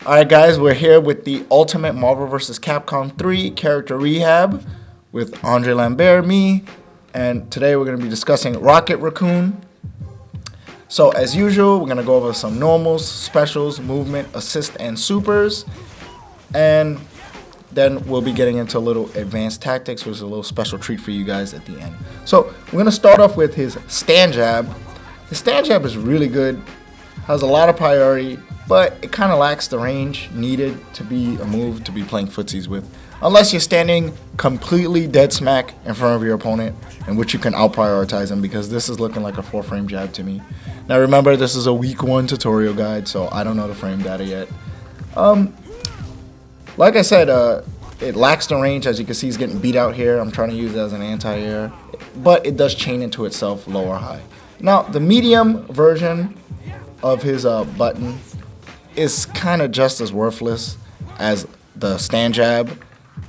Alright guys, we're here with the Ultimate Marvel vs. Capcom 3 character Rehab with Andre Lambert, me, and today we're going to be discussing Rocket Raccoon. So as usual, we're going to go over some normals, specials, movement, assist, and supers, and then we'll be getting into a little advanced tactics, which is a little special treat for you guys at the end. So we're going to start off with his stand jab. His stand jab is really good, has a lot of priority, but it kind of lacks the range needed to be a move to be playing footsies with, unless you're standing completely dead smack in front of your opponent, in which you can out-prioritize him, because this is looking like a 4-frame jab to me. Now remember, this is a week 1 tutorial guide, so I don't know the frame data yet. Like I said, it lacks the range. As you can see, he's getting beat out here. I'm trying to use it as an anti-air, but it does chain into itself low or high. Now, the medium version of his button is kind of just as worthless as the stand jab.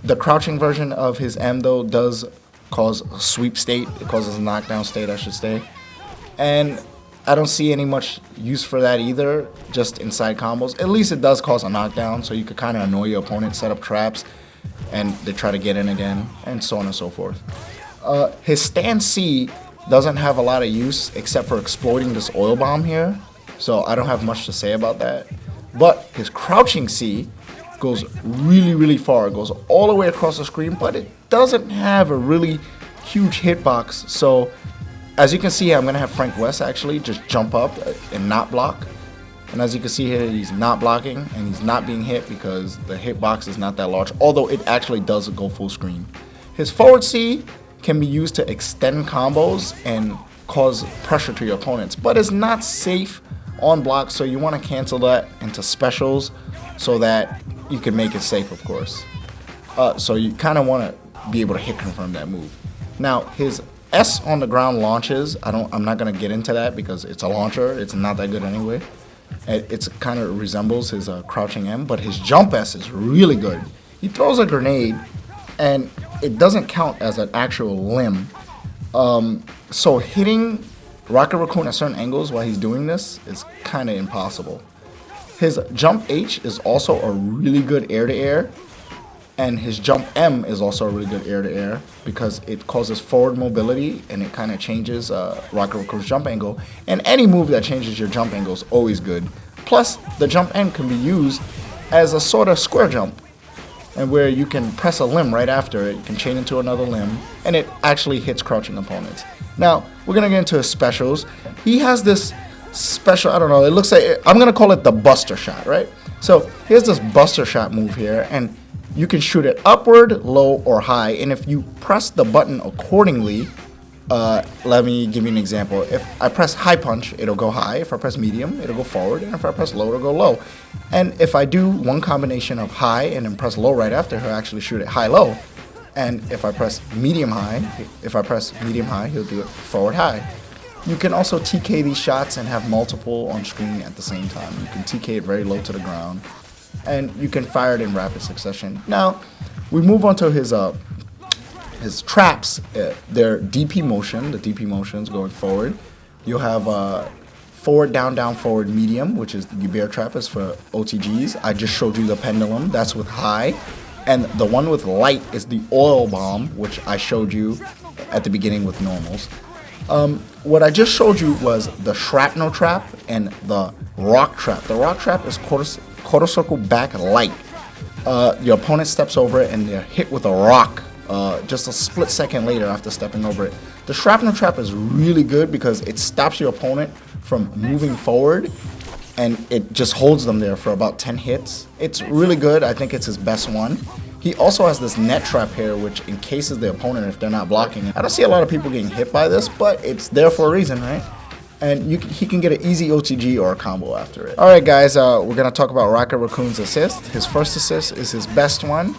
The crouching version of his M, though, does cause a sweep state. It causes a knockdown state, I should say. And I don't see any much use for that either, just inside combos. At least it does cause a knockdown, so you could kind of annoy your opponent, set up traps, and they try to get in again, and so on and so forth. His stand C doesn't have a lot of use except for exploiting this oil bomb here, so I don't have much to say about that. But his crouching C goes really, really far. It goes all the way across the screen, but it doesn't have a really huge hitbox. So as you can see, I'm going to have Frank West actually just jump up and not block. And as you can see here, he's not blocking and he's not being hit because the hitbox is not that large, although it actually does go full screen. His forward C can be used to extend combos and cause pressure to your opponents, but it's not safe on block, so you want to cancel that into specials so that you can make it safe, of course. So you kind of want to be able to hit confirm that move. Now his S on the ground launches. I'm not gonna get into that because it's a launcher. It's not that good anyway. It kind of resembles his crouching M, but his jump S is really good. He throws a grenade, and it doesn't count as an actual limb. So hitting Rocket Raccoon at certain angles while he's doing this is kind of impossible. His jump H is also a really good air-to-air, and his jump M is also a really good air-to-air because it causes forward mobility and it kind of changes Rocket Raccoon's jump angle. And any move that changes your jump angle is always good. Plus, the jump M can be used as a sort of square jump, and where you can press a limb right after it, you can chain into another limb, and it actually hits crouching opponents. Now, we're going to get into his specials. He has this special, I don't know, it looks like, I'm going to call it the Buster Shot, right? So, here's this Buster Shot move here, and you can shoot it upward, low, or high, and if you press the button accordingly, let me give you an example. If I press high punch, it'll go high. If I press medium, it'll go forward. And if I press low, it'll go low. And if I do one combination of high and then press low right after, he'll actually shoot it high-low. And if I press medium-high, he'll do it forward-high. You can also TK these shots and have multiple on screen at the same time. You can TK it very low to the ground. And you can fire it in rapid succession. Now, we move on to his traps. They're DP motion. The DP motions going forward. You'll have forward, down, down, forward, medium, which is the bear trap is for OTGs. I just showed you the pendulum. That's with high. And the one with light is the oil bomb, which I showed you at the beginning with normals. What I just showed you was the shrapnel trap and the rock trap. The rock trap is quarter circle back light. Your opponent steps over it and they're hit with a rock just a split second later after stepping over it. The shrapnel trap is really good because it stops your opponent from moving forward and it just holds them there for about 10 hits. It's really good. I think it's his best one. He also has this net trap here which encases the opponent if they're not blocking it. I don't see a lot of people getting hit by this, but it's there for a reason, right? And he can get an easy OTG or a combo after it. Alright guys, we're going to talk about Rocket Raccoon's assist. His first assist is his best one.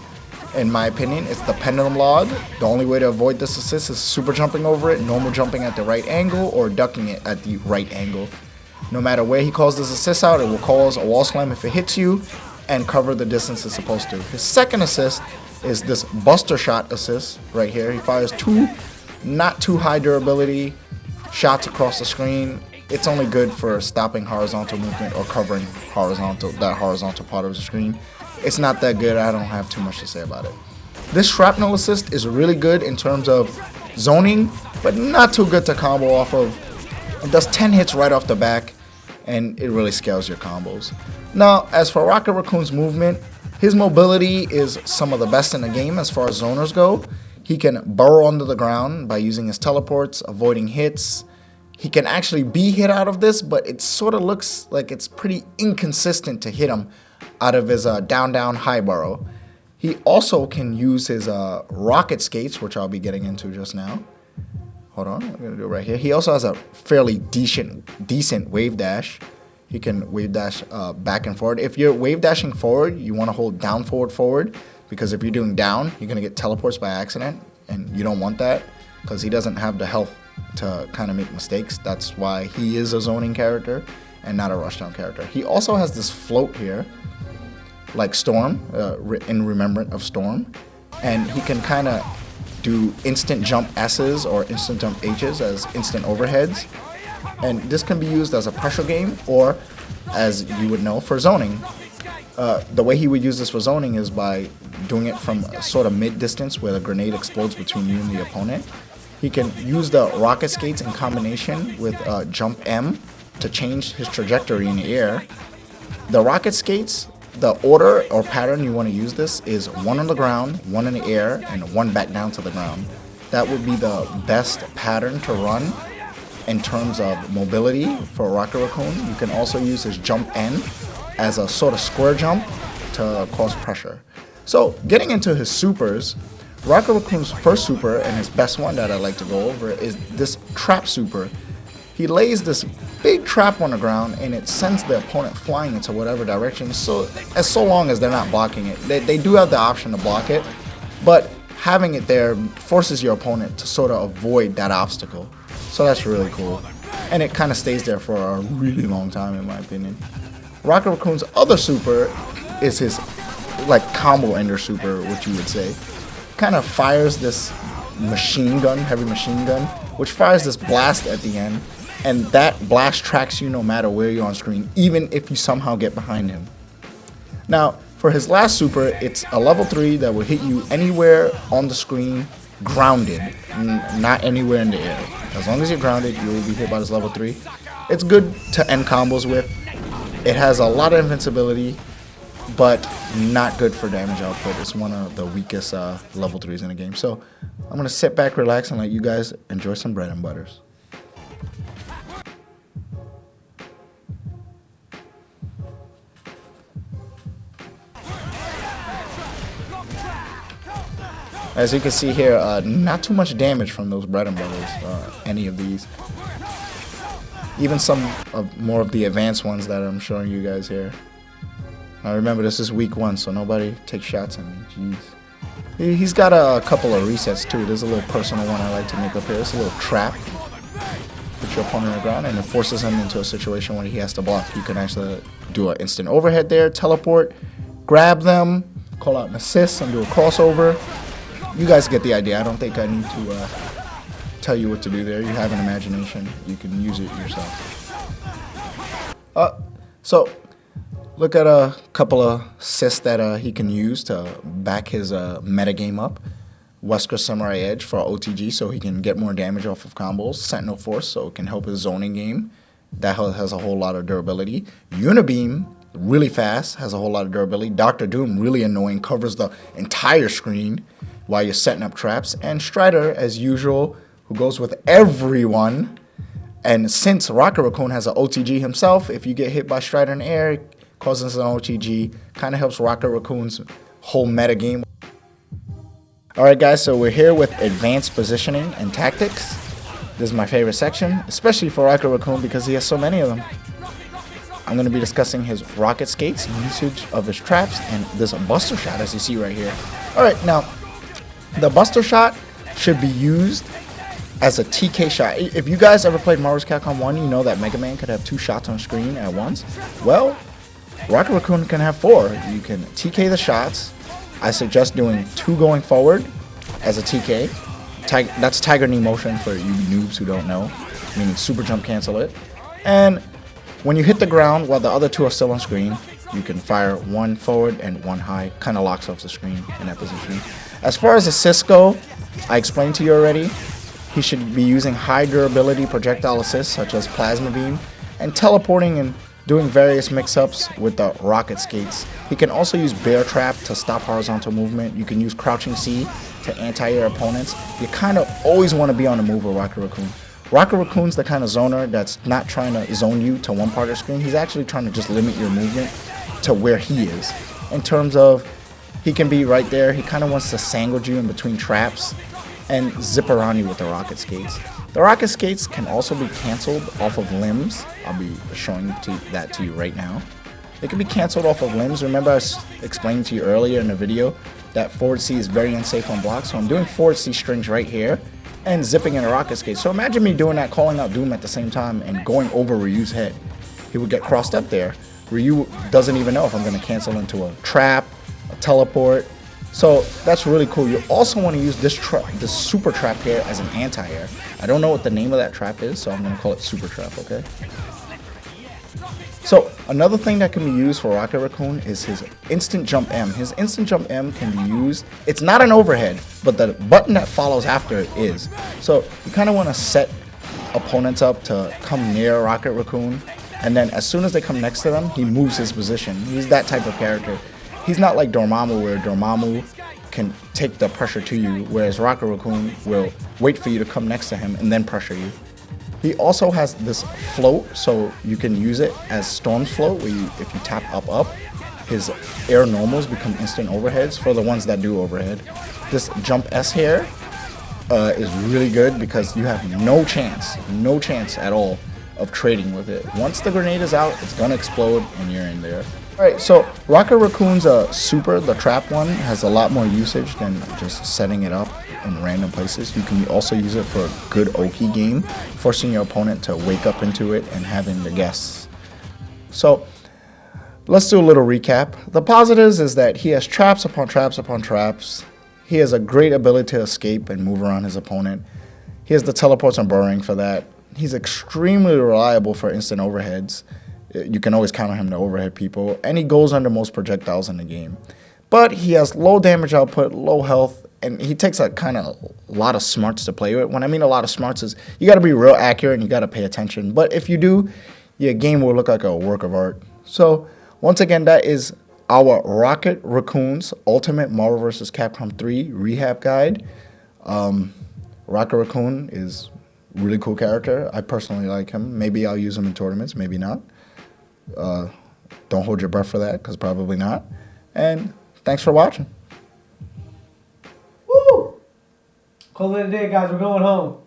In my opinion, it's the pendulum log. The only way to avoid this assist is super jumping over it, normal jumping at the right angle, or ducking it at the right angle. No matter where he calls this assist out, it will cause a wall slam if it hits you, and cover the distance it's supposed to. His second assist is this Buster Shot assist right here. He fires two not too high durability shots across the screen. it's only good for stopping horizontal movement or covering that horizontal part of the screen. It's not that good. I don't have too much to say about it. This shrapnel assist is really good in terms of zoning, but not too good to combo off of. It does 10 hits right off the back, and it really scales your combos. Now, as for Rocket Raccoon's movement, his mobility is some of the best in the game as far as zoners go. He can burrow under the ground by using his teleports, avoiding hits. He can actually be hit out of this, but it sort of looks like it's pretty inconsistent to hit him out of his down high burrow. He also can use his rocket skates, which I'll be getting into just now. Hold on, I'm gonna do it right here. He also has a fairly decent wave dash. He can wave dash back and forward. If you're wave dashing forward, you want to hold down forward, because if you're doing down, you're gonna get teleports by accident, and you don't want that because he doesn't have the health to kind of make mistakes. That's why he is a zoning character and not a rushdown character. He also has this float here, like Storm, in remembrance of Storm, and he can kind of do instant jump S's or instant jump H's as instant overheads, and this can be used as a pressure game or, as you would know, for zoning. The way he would use this for zoning is by doing it from sort of mid-distance where the grenade explodes between you and the opponent. He can use the rocket skates in combination with jump M to change his trajectory in the air. The rocket skates, the order or pattern you want to use this is 1 on the ground, 1 in the air, and 1 back down to the ground. That would be the best pattern to run in terms of mobility for Rocket Raccoon. You can also use his jump N as a sort of square jump to cause pressure. So getting into his supers, Rocket Raccoon's first super and his best one that I like to go over is this trap super. He lays this big trap on the ground and it sends the opponent flying into whatever direction, so long as they're not blocking it. They do have the option to block it, but having it there forces your opponent to sort of avoid that obstacle. So that's really cool. And it kind of stays there for a really long time, in my opinion. Rocket Raccoon's other super is his like combo ender super, which you would say. Kind of fires this machine gun, heavy machine gun, which fires this blast at the end, and that blast tracks you no matter where you're on screen, even if you somehow get behind him. Now, for his last super, it's a level 3 that will hit you anywhere on the screen, grounded, not anywhere in the air. As long as you're grounded, you will be hit by this level 3. It's good to end combos with. It has a lot of invincibility, but not good for damage output. It's one of the weakest level 3s in the game. So I'm going to sit back, relax, and let you guys enjoy some bread and butters. As you can see here, not too much damage from those bread and butters, any of these. Even some of more of the advanced ones that I'm showing you guys here. Now remember, this is week 1, so nobody take shots at me. Jeez. He's got a couple of resets too. There's a little personal one I like to make up here. It's a little trap. Put your opponent on the ground, and it forces him into a situation where he has to block. You can actually do an instant overhead there, teleport, grab them, call out an assist, and do a crossover. You guys get the idea. I don't think I need to tell you what to do there. You have an imagination. You can use it yourself. So look at a couple of assists that he can use to back his metagame up. Wesker Samurai Edge for OTG, so he can get more damage off of combos. Sentinel Force, so it can help his zoning game. That has a whole lot of durability. Unibeam, really fast, has a whole lot of durability. Dr. Doom, really annoying, covers the entire screen while you're setting up traps. And Strider, as usual, who goes with everyone. And since Rocket Raccoon has an OTG himself, if you get hit by Strider in the air, it causes an OTG. Kind of helps Rocket Raccoon's whole meta game. Alright guys, so we're here with advanced positioning and tactics. This is my favorite section, especially for Rocket Raccoon because he has so many of them. I'm going to be discussing his rocket skates, usage of his traps, and this buster shot as you see right here. Alright, now, the buster shot should be used as a TK shot. If you guys ever played Marvel's Capcom 1, you know that Mega Man could have 2 shots on screen at once. Well, Rocket Raccoon can have 4. You can TK the shots. I suggest doing 2 going forward as a TK. That's Tiger Knee motion for you noobs who don't know, meaning super jump cancel it. And when you hit the ground while the other two are still on screen, you can fire one forward and one high. Kind of locks off the screen in that position. As far as assists go, I explained to you already. He should be using high durability projectile assists such as Plasma Beam and teleporting and doing various mix-ups with the Rocket Skates. He can also use Bear Trap to stop horizontal movement. You can use Crouching C to anti-air opponents. You kind of always want to be on the move with Rocket Raccoon. Rocket Raccoon's the kind of zoner that's not trying to zone you to one part of the screen. He's actually trying to just limit your movement to where he is. In terms of, he can be right there. He kind of wants to sandwich you in between traps and zip around you with the Rocket Skates. The Rocket Skates can also be canceled off of limbs. I'll be showing that to you right now. They can be canceled off of limbs. Remember I explained to you earlier in the video that forward C is very unsafe on blocks. So I'm doing forward C strings right here and zipping in a Rocket Skate. So imagine me doing that, calling out Doom at the same time and going over Ryu's head. He would get crossed up there. Ryu doesn't even know if I'm going to cancel into a trap, a teleport. So that's really cool. You also want to use this super trap here as an anti-air. I don't know what the name of that trap is, so I'm going to call it super trap, okay? So another thing that can be used for Rocket Raccoon is his instant jump M. His instant jump M can be used, it's not an overhead, but the button that follows after it is. So you kind of want to set opponents up to come near Rocket Raccoon, and then as soon as they come next to them, he moves his position. He's that type of character. He's not like Dormammu, where Dormammu can take the pressure to you, whereas Rocket Raccoon will wait for you to come next to him and then pressure you. He also has this float, so you can use it as Storm's float, where if you tap up, his air normals become instant overheads for the ones that do overhead. This jump S here is really good because you have no chance at all of trading with it. Once the grenade is out, it's gonna explode and you're in there. Alright, so Rocket Raccoon's super, the trap one, has a lot more usage than just setting it up in random places. You can also use it for a good Oki game, forcing your opponent to wake up into it and having the guests. So let's do a little recap. The positives is that he has traps upon traps upon traps. He has a great ability to escape and move around his opponent. He has the teleports and burrowing for that. He's extremely reliable for instant overheads. You can always count on him to overhead people, and he goes under most projectiles in the game. But he has low damage output, low health, and he takes a lot of smarts to play with. When I mean a lot of smarts is you got to be real accurate and you got to pay attention. But if you do, your game will look like a work of art. So once again, that is our Rocket Raccoon's Ultimate Marvel vs. Capcom 3 Rehab Guide. Rocket Raccoon is a really cool character. I personally like him. Maybe I'll use him in tournaments, maybe not. Don't hold your breath for that, because probably not. And thanks for watching. Woo! Call it a day, guys. We're going home.